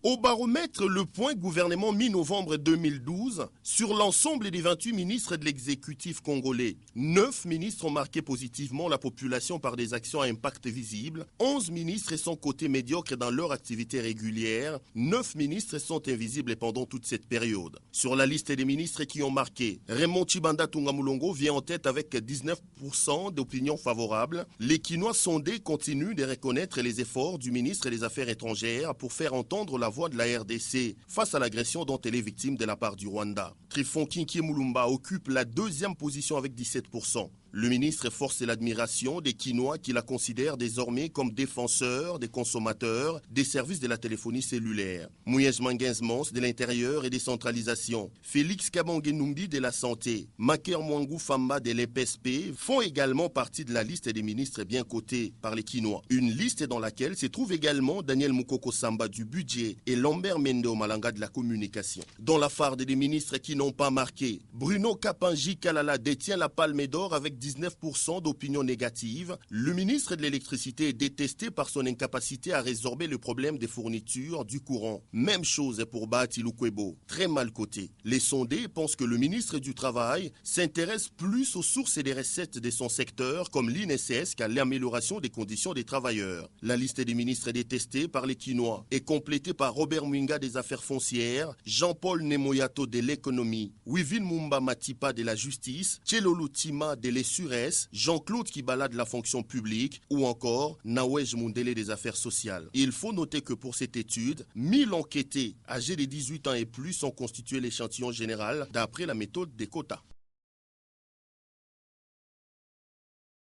Au baromètre Le Point Gouvernement mi-novembre 2012, sur l'ensemble des 28 ministres de l'exécutif congolais, 9 ministres ont marqué positivement la population par des actions à impact visible, 11 ministres sont cotés médiocres dans leur activité régulière, 9 ministres sont invisibles pendant toute cette période. Sur la liste des ministres qui ont marqué, Raymond Tshibanda Tungamulongo vient en tête avec 19% d'opinions favorables. Les Quinois sondés continuent de reconnaître les efforts du ministre des Affaires étrangères pour faire entendre la voix de la RDC face à l'agression dont elle est victime de la part du Rwanda. Trifon Kinki Mulumba occupe la deuxième position avec 17%. Le ministre force l'admiration des Quinois qui la considèrent désormais comme défenseur des consommateurs des services de la téléphonie cellulaire. Mouyej Mangenzmans de l'Intérieur et des centralisations, Félix Kabangenumbi de la Santé, Maker Mwangou Famba de l'EPSP font également partie de la liste des ministres bien cotés par les Quinois. Une liste dans laquelle se trouve également Daniel Mukoko Samba du budget et Lambert Mende Malanga de la communication. Dans la farde des ministres qui n'ont pas marqué, Bruno Kapanji Kalala détient la palme d'or avec 19% d'opinion négative. Le ministre de l'électricité est détesté par son incapacité à résorber le problème des fournitures du courant. Même chose pour Bahati Lukwebo, très mal coté. Les sondés pensent que le ministre du Travail s'intéresse plus aux sources et des recettes de son secteur, comme l'INSS, qu'à l'amélioration des conditions des travailleurs. La liste des ministres détestés par les Quinois est complétée par Robert Mwinga des Affaires foncières, Jean-Paul Nemoyato de l'économie, Wivin Mumba Matipa de la justice, Tchelolo Tima de l'Essures, Jean-Claude Kibala de la fonction publique ou encore Nawej Mundele des affaires sociales. Il faut noter que pour cette étude, 1000 enquêtés âgés de 18 ans et plus ont constitué l'échantillon général d'après la méthode des quotas.